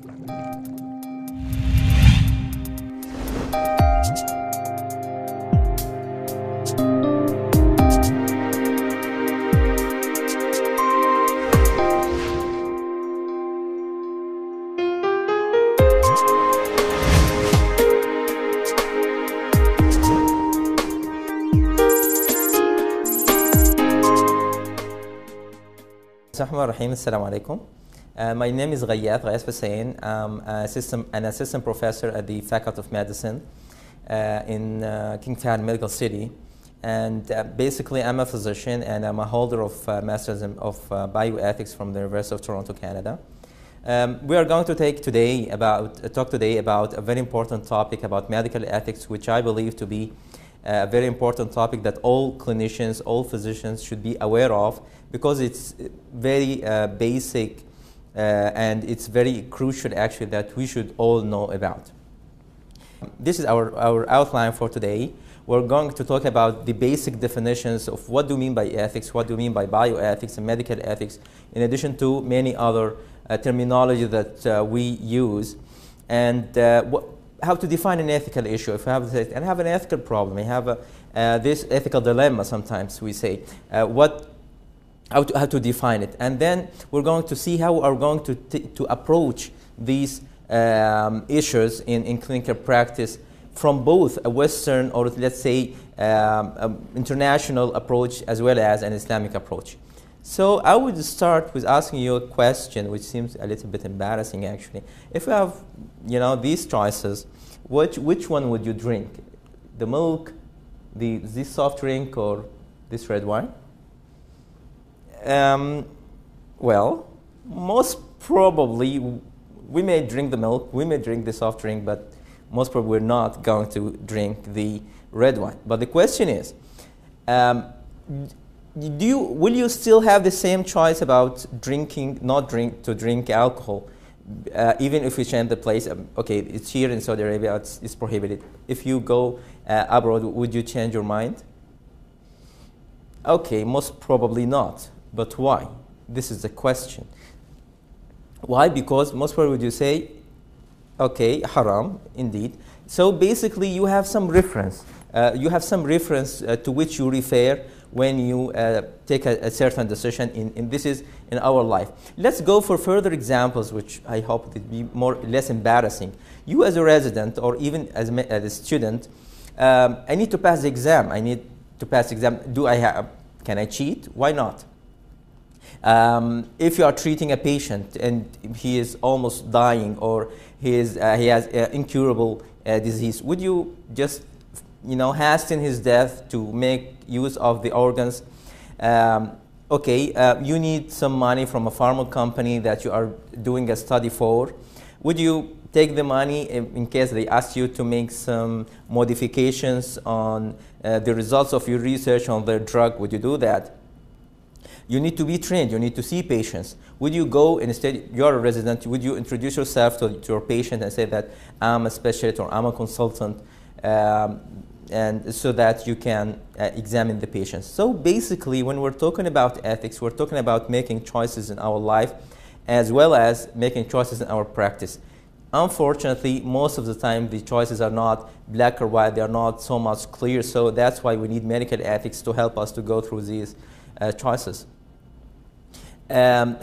Assalamu alaikum. My name is Ghayat Hussain. I'm an assistant professor at the Faculty of Medicine in King Fahd Medical City. And basically, I'm a physician and I'm a holder of Masters of Bioethics from the University of Toronto, Canada. We are going to talk today about a very important topic about medical ethics, which I believe to be a very important topic that all clinicians, all physicians should be aware of, because it's very basic and it's very crucial actually that we should all know about. This is our outline for today. We're going to talk about the basic definitions of what do we mean by ethics, what do we mean by bioethics and medical ethics, in addition to many other terminology that we use, and how to define an ethical issue. If we have this, and have an ethical problem, we have this ethical dilemma sometimes we say, how to define it. And then we're going to see how we're going to approach these issues in clinical practice from both a Western or let's say international approach as well as an Islamic approach. So I would start with asking you a question which seems a little bit embarrassing actually. If you have these choices, which one would you drink? The milk, this soft drink, or this red wine? Well, most probably we may drink the milk, we may drink the soft drink, but most probably we're not going to drink the red wine. But the question is, will you still have the same choice about drinking, to drink alcohol, even if we change the place? Okay, it's here in Saudi Arabia, it's prohibited. If you go abroad, would you change your mind? Okay, most probably not. But why? This is the question. Why? Because most probably would you say, okay, haram, indeed. So basically you have some reference. To which you refer when you take a certain decision this is in our life. Let's go for further examples, which I hope will be less embarrassing. You as a resident or even as a student, I need to pass the exam. Can I cheat? Why not? If you are treating a patient and he is almost dying or he has incurable disease, would you just hasten his death to make use of the organs? You need some money from a pharma company that you are doing a study for. Would you take the money in case they ask you to make some modifications on the results of your research on their drug? Would you do that? You need to be trained, you need to see patients. Would you go, instead you're a resident, would you introduce yourself to your patient and say that I'm a specialist or I'm a consultant, and so that you can examine the patients? So basically when we're talking about ethics, we're talking about making choices in our life as well as making choices in our practice. Unfortunately, most of the time the choices are not black or white, they are not so much clear, so that's why we need medical ethics to help us to go through these choices. I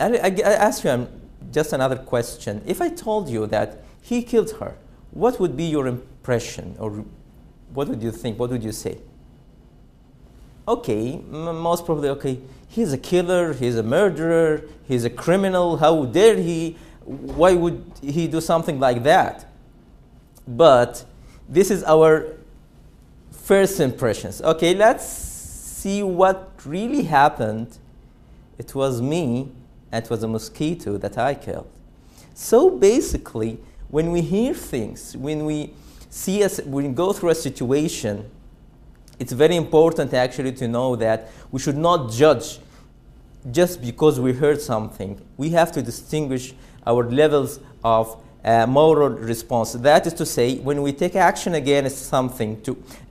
ask you just another question. If I told you that he killed her, what would be your impression, or what would you think? What would you say? Okay, most probably, okay, he's a killer, he's a murderer, he's a criminal, how dare he, why would he do something like that? But this is our first impressions. Okay, let's see what really happened. It was me, and it was a mosquito that I killed. So basically, when we hear things, when we go through a situation, it's very important actually to know that we should not judge just because we heard something. We have to distinguish our levels of moral response. That is to say, when we take action against something,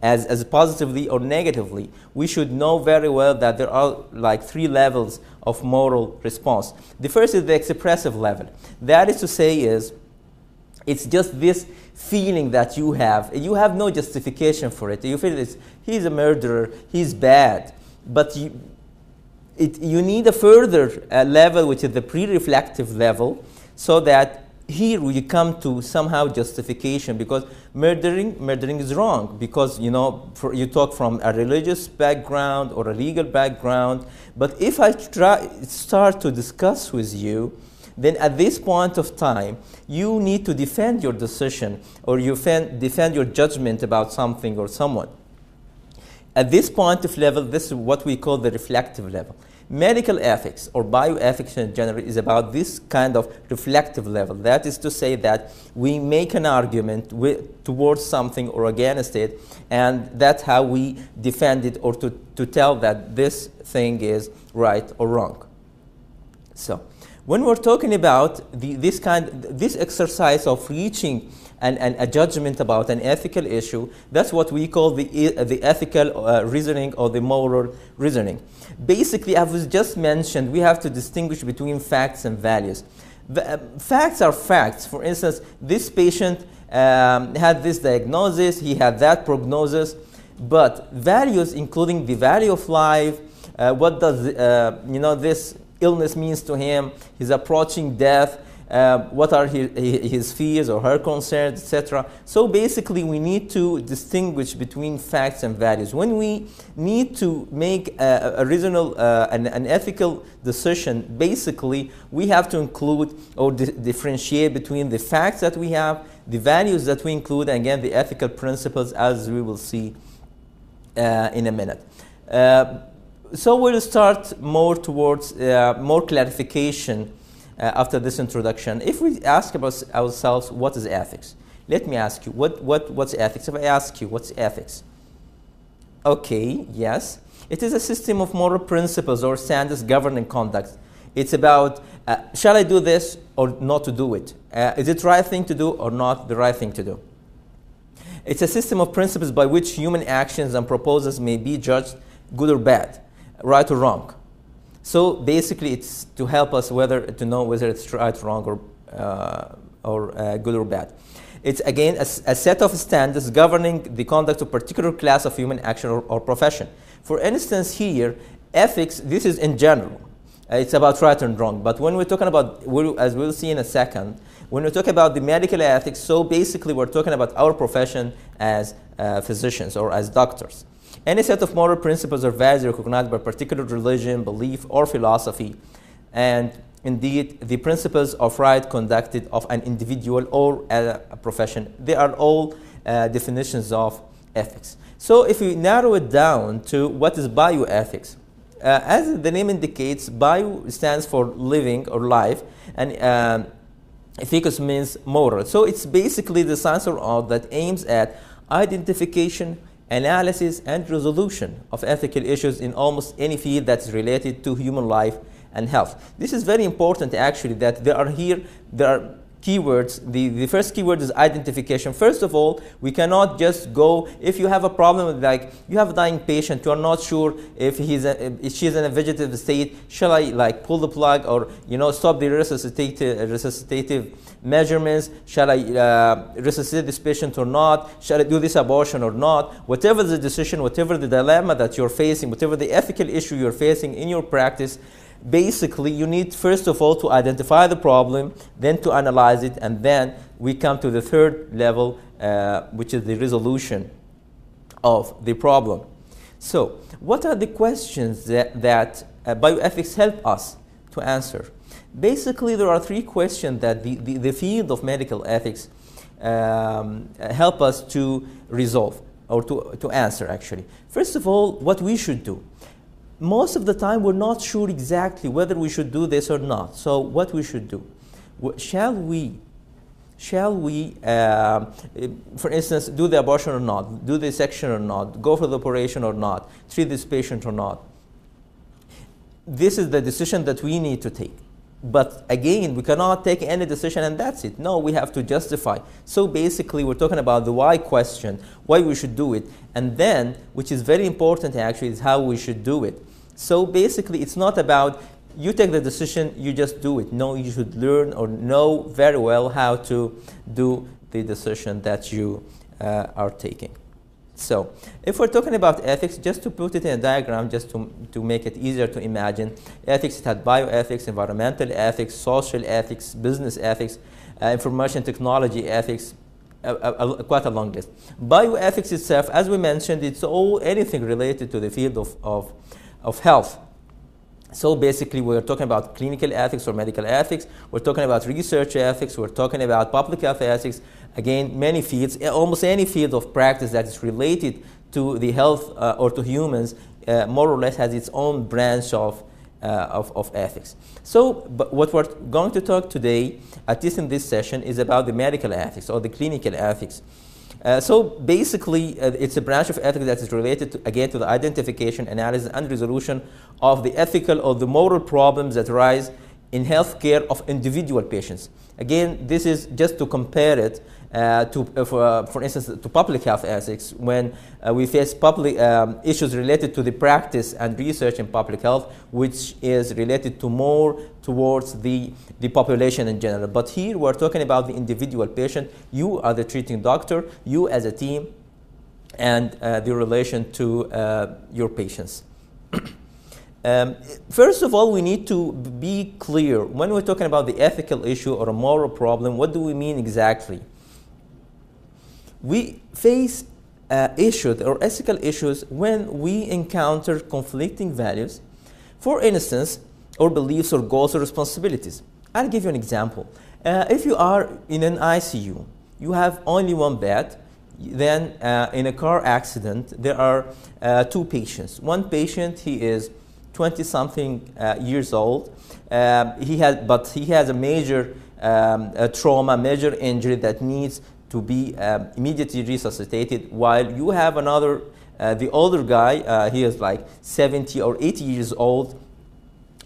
as positively or negatively, we should know very well that there are like 3 levels of moral response. The first is the expressive level. That is to say is, It's just this feeling that you have. You have no justification for it. You feel he's a murderer, he's bad. But you need a further level, which is the pre-reflective level, so that here you come to somehow justification, because murdering is wrong, because you know you talk from a religious background or a legal background. But if I start to discuss with you, then at this point of time you need to defend your decision, or you defend your judgment about something or someone. At this point of level, this is what we call the reflective level. Medical ethics or bioethics in general is about this kind of reflective level. That is to say that we make an argument towards something or against it, and that's how we defend it, or to tell that this thing is right or wrong. So when we're talking about this exercise of reaching a judgment about an ethical issue, that's what we call the ethical reasoning or the moral reasoning. Basically, as was just mentioned, we have to distinguish between facts and values. Facts are facts. For instance, this patient had this diagnosis, he had that prognosis, but values, including the value of life, what does this illness means to him, he's approaching death, what are his fears or her concerns, etc. So basically we need to distinguish between facts and values. When we need to make a reasonable, an ethical decision, basically we have to include or differentiate between the facts that we have, the values that we include, and again the ethical principles, as we will see in a minute. So we'll start more towards more clarification after this introduction. If we ask about ourselves, what is ethics? Let me ask you, what's ethics? If I ask you, what's ethics? Okay, yes. It is a system of moral principles or standards governing conduct. It's about, shall I do this or not to do it? Is it the right thing to do or not the right thing to do? It's a system of principles by which human actions and proposals may be judged good or bad, right or wrong. So basically, it's to help us to know whether it's right, wrong, or good or bad. It's again a set of standards governing the conduct of a particular class of human action or profession. For instance, here, ethics. This is in general. It's about right and wrong. But when we're talking about, as we'll see in a second, when we talk about the medical ethics, so basically we're talking about our profession as physicians or as doctors. Any set of moral principles or values recognized by a particular religion, belief, or philosophy, and indeed the principles of right conducted of an individual or a profession, they are all definitions of ethics. So if we narrow it down to what is bioethics, as the name indicates, bio stands for living or life, and ethicus means moral. So it's basically the science or art that aims at identification, analysis, and resolution of ethical issues in almost any field that's related to human life and health. This is very important, actually, that there are keywords. The first keyword is identification. First of all, we cannot just go, if you have a problem, like you have a dying patient, you are not sure if she's in a vegetative state, shall I pull the plug or stop the resuscitative measurements? Shall I resuscitate this patient or not? Shall I do this abortion or not? Whatever the decision, whatever the dilemma that you're facing, whatever the ethical issue you're facing in your practice, basically you need first of all to identify the problem, then to analyze it, and then we come to the third level, which is the resolution of the problem. So what are the questions that bioethics help us to answer? Basically, there are three questions that the field of medical ethics help us to resolve, or to answer, actually. First of all, what we should do. Most of the time, we're not sure exactly whether we should do this or not. So what we should do? Shall we, for instance, do the abortion or not? Do the section or not? Go for the operation or not? Treat this patient or not? This is the decision that we need to take. But again, we cannot take any decision and that's it. No, we have to justify. So basically, we're talking about the why question, why we should do it. And then, which is very important actually, is how we should do it. So basically, it's not about you take the decision, you just do it. No, you should learn or know very well how to do the decision that you are taking. So, if we're talking about ethics, just to put it in a diagram, just to make it easier to imagine, ethics, it had bioethics, environmental ethics, social ethics, business ethics, information technology ethics, quite a long list. Bioethics itself, as we mentioned, it's anything related to the field of health. So basically, we're talking about clinical ethics or medical ethics. We're talking about research ethics. We're talking about public health ethics. Again, many fields, almost any field of practice that is related to the health or to humans, more or less has its own branch of ethics. So, but what we're going to talk today, at least in this session, is about the medical ethics or the clinical ethics. So basically, it's a branch of ethics that is related, to the identification, analysis, and resolution of the ethical or the moral problems that arise in healthcare of individual patients. Again, this is just to compare it for instance, to public health ethics, when we face public issues related to the practice and research in public health, which is related to more towards the population in general. But here we're talking about the individual patient. You are the treating doctor, you as a team, and the relation to your patients. First of all, we need to be clear. When we're talking about the ethical issue or a moral problem, what do we mean exactly? We face issues or ethical issues when we encounter conflicting values, for instance, or beliefs or goals or responsibilities. I'll give you an example. If you are in an ICU, you have only one bed. Then in a car accident, there are two patients. One patient, he is 20-something years old. He has a major trauma, major injury that needs to be immediately resuscitated, while you have another, the older guy, he is like 70 or 80 years old,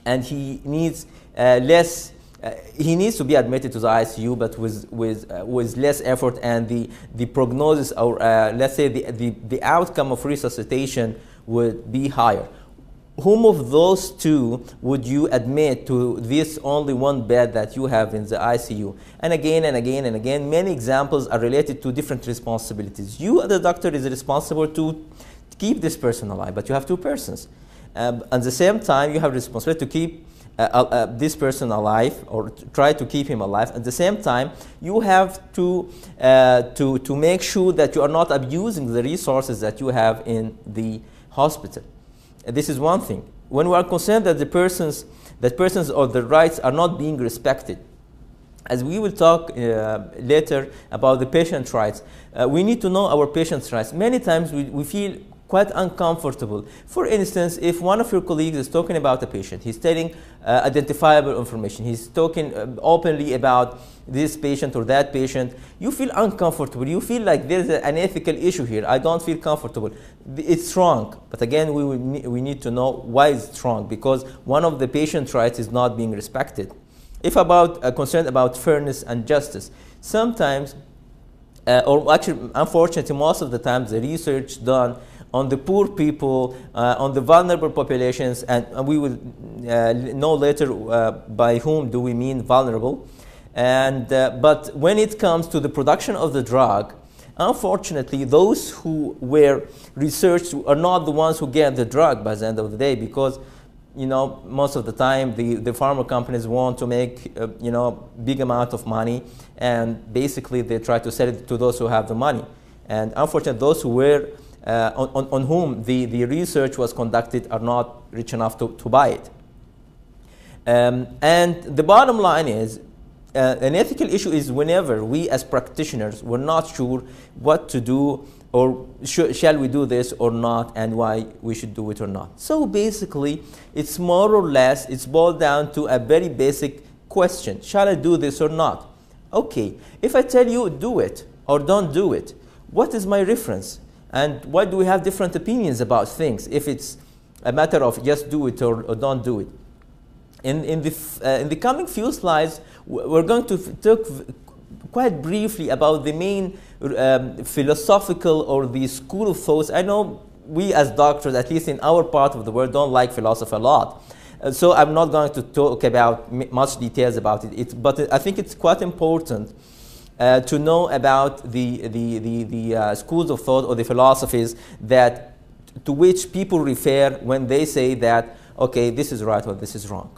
and he needs he needs to be admitted to the ICU, but with less effort, and the prognosis, or let's say the outcome of resuscitation would be higher. Whom of those two would you admit to this only one bed that you have in the ICU? And again and again and again, many examples are related to different responsibilities. You, the doctor, is responsible to keep this person alive, but you have two persons. At the same time, you have responsibility to keep this person alive, or try to keep him alive. At the same time, you have to make sure that you are not abusing the resources that you have in the hospital. This is one thing. When we are concerned that persons or the rights are not being respected, as we will talk later about the patient rights, we need to know our patient's rights. Many times we feel quite uncomfortable. For instance, if one of your colleagues is talking about a patient, he's telling identifiable information, he's talking openly about this patient or that patient, you feel uncomfortable. You feel like there's an ethical issue here. I don't feel comfortable. It's wrong. But again, we need to know why it's wrong, because one of the patient's rights is not being respected. If concerned about fairness and justice, sometimes, or actually, unfortunately, most of the time, the research done on the poor people, on the vulnerable populations, and we will know later by whom do we mean vulnerable. But when it comes to the production of the drug, unfortunately, those who were researched are not the ones who get the drug by the end of the day, because most of the time the pharma companies want to make big amount of money, and basically they try to sell it to those who have the money. And unfortunately, those who were on whom the research was conducted are not rich enough to buy it. And the bottom line is, an ethical issue is whenever we as practitioners we're not sure what to do, or shall we do this or not, and why we should do it or not. So basically, it's more or less, it's boiled down to a very basic question. Shall I do this or not? Okay, if I tell you do it or don't do it, what is my reference? And why do we have different opinions about things if it's a matter of just do it or don't do it? In the coming few slides, we're going to talk quite briefly about the main philosophical or the school of thoughts. I know we as doctors, at least in our part of the world, don't like philosophy a lot. So I'm not going to talk about much details about it, but I think it's quite important to know about the schools of thought or the philosophies that to which people refer when they say that, okay, this is right or this is wrong.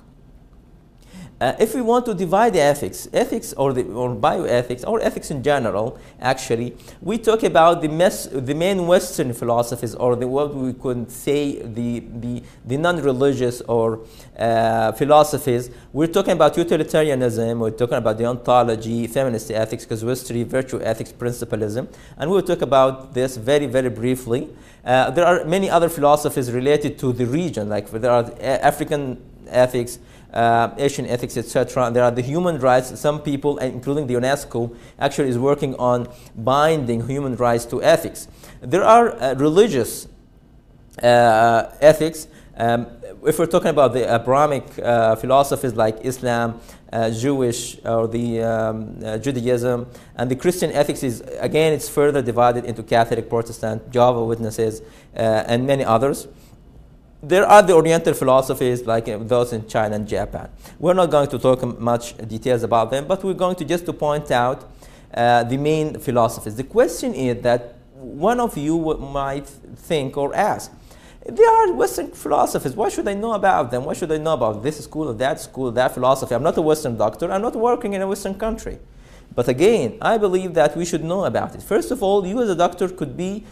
If we want to divide the ethics or bioethics or ethics in general, actually, we talk about the main Western philosophies, or what we could say the non-religious or philosophies. We're talking about utilitarianism, we're talking about the ontology, feminist ethics, casuistry, virtue ethics, principalism, and we'll talk about this very, very briefly. There are many other philosophies related to the region, like there are African ethics, Asian ethics, etc. There are the human rights. Some people, including the UNESCO, actually is working on binding human rights to ethics. There are religious ethics. If we're talking about the Abrahamic philosophies like Islam, Jewish, or the Judaism, and the Christian ethics is, again, it's further divided into Catholic, Protestant, Jehovah's Witnesses, and many others. There are the Oriental philosophies like those in China and Japan. We're not going to talk much details about them, but we're going to just to point out the main philosophies. The question is that one of you might think or ask, there are Western philosophies. What should I know about them? What should I know about this school or that philosophy? I'm not a Western doctor. I'm not working in a Western country. But again, I believe that we should know about it. First of all, you as a doctor should be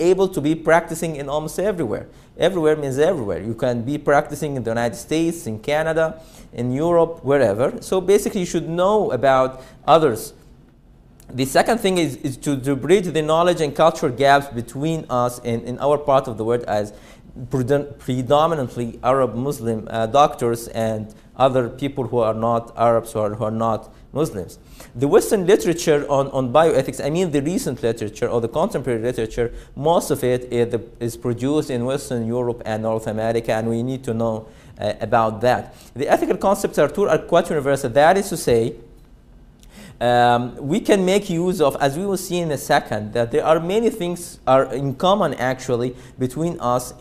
able to be practicing in almost everywhere. Everywhere means everywhere. You can be practicing in the United States, in Canada, in Europe, wherever. So basically, you should know about others. The second thing is to bridge the knowledge and cultural gaps between us in our part of the world as predominantly Arab Muslim doctors and other people who are not Arabs or who are not Muslims. The Western literature on bioethics, I mean the recent literature or the contemporary literature, most of it is produced in Western Europe and North America, and we need to know about that. The ethical concepts are quite universal. That is to say, we can make use of, as we will see in a second, that there are many things are in common actually between us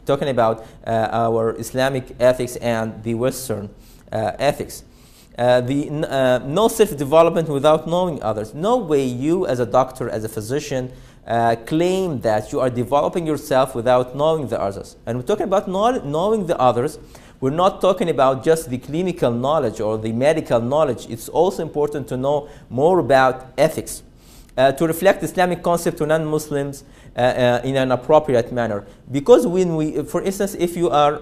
talking about our Islamic ethics and the Western ethics. No self-development without knowing others. No way you as a doctor, as a physician, claim that you are developing yourself without knowing the others. And we're talking about knowing the others. We're not talking about just the clinical knowledge or the medical knowledge. It's also important to know more about ethics, to reflect Islamic concept to non-Muslims in an appropriate manner. Because when we, for instance, if you are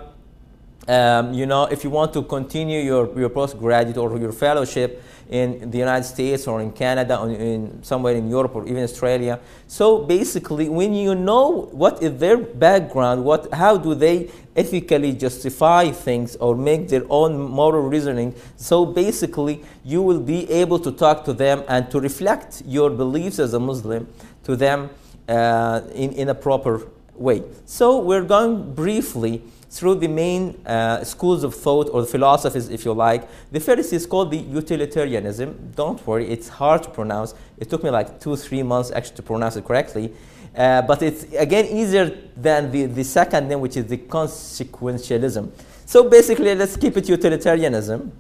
if you want to continue your postgraduate or your fellowship in the United States or in Canada or in somewhere in Europe or even Australia, so basically when you know what is their background, how do they ethically justify things or make their own moral reasoning, so basically you will be able to talk to them and to reflect your beliefs as a Muslim to them in a proper way. So we're going briefly through the main schools of thought or philosophies, if you like. The first is called the Utilitarianism. Don't worry, it's hard to pronounce. It took me like 2-3 months actually to pronounce it correctly. But it's, again, easier than the second name, which is the Consequentialism. So basically, let's keep it Utilitarianism.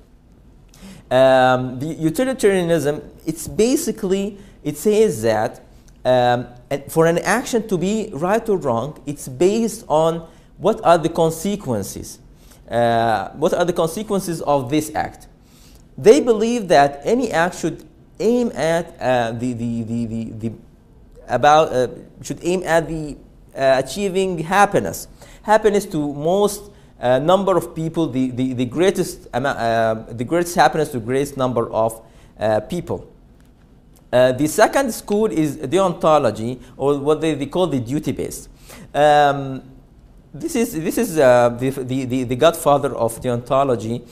The Utilitarianism, it's basically, it says that for an action to be right or wrong, it's based on what are the consequences? What are the consequences of this act? They believe that any act should aim at achieving happiness. Happiness to most number of people. The greatest happiness to the greatest number of people. The second school is deontology, or what they call the duty-based. This is the godfather of deontology.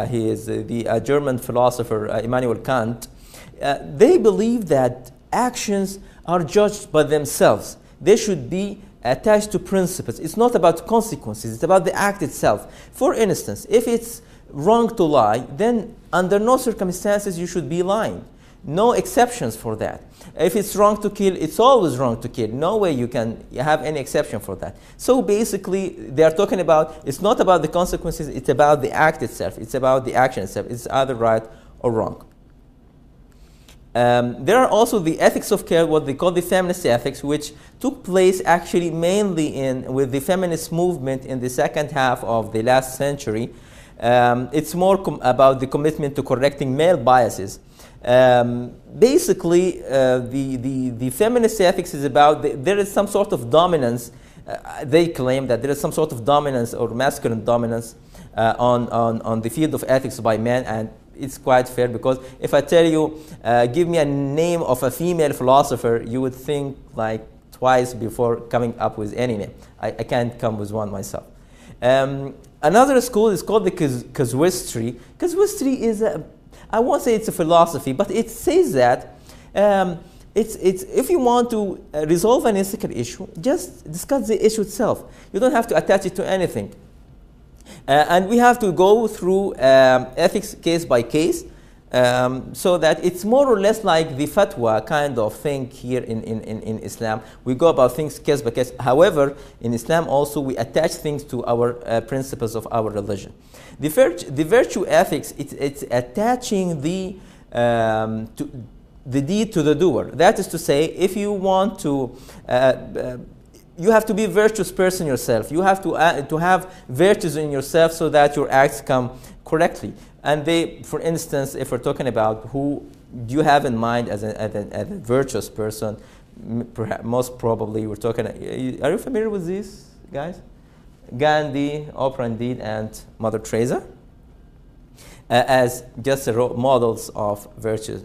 He is the German philosopher Immanuel Kant. They believe that actions are judged by themselves. They should be attached to principles. It's not about consequences. It's about the act itself. For instance, if it's wrong to lie, then under no circumstances you should be lying. no exceptions for that. If it's wrong to kill, it's always wrong to kill. No way you can have any exception for that. So basically, they are talking about, it's not about the consequences, it's about the act itself. It's about the action itself. It's either right or wrong. There are also the ethics of care, what they call the feminist ethics, which took place actually mainly with the feminist movement in the second half of the last century. It's more about the commitment to correcting male biases. Basically, the feminist ethics is about there is some sort of dominance. They claim that there is some sort of dominance or masculine dominance on the field of ethics by men, and it's quite fair, because if I tell you, give me a name of a female philosopher, you would think like twice before coming up with any name. I can't come with one myself. Another school is called the casuistry. Casuistry is I won't say it's a philosophy, but it says that it's if you want to resolve an ethical issue, just discuss the issue itself. You don't have to attach it to anything. And we have to go through ethics case by case, so that it's more or less like the fatwa kind of thing here in Islam. We go about things case by case. However, in Islam also we attach things to our principles of our religion. The virtue ethics, it's attaching the deed to the doer. That is to say, if you want to you have to be a virtuous person yourself. You have to have virtues in yourself so that your acts come correctly. And they, for instance, if we're talking about who do you have in mind as a virtuous person, perhaps, most probably we're talking, are you familiar with these guys? Gandhi, Oprah indeed, and Mother Teresa as just role models of virtue.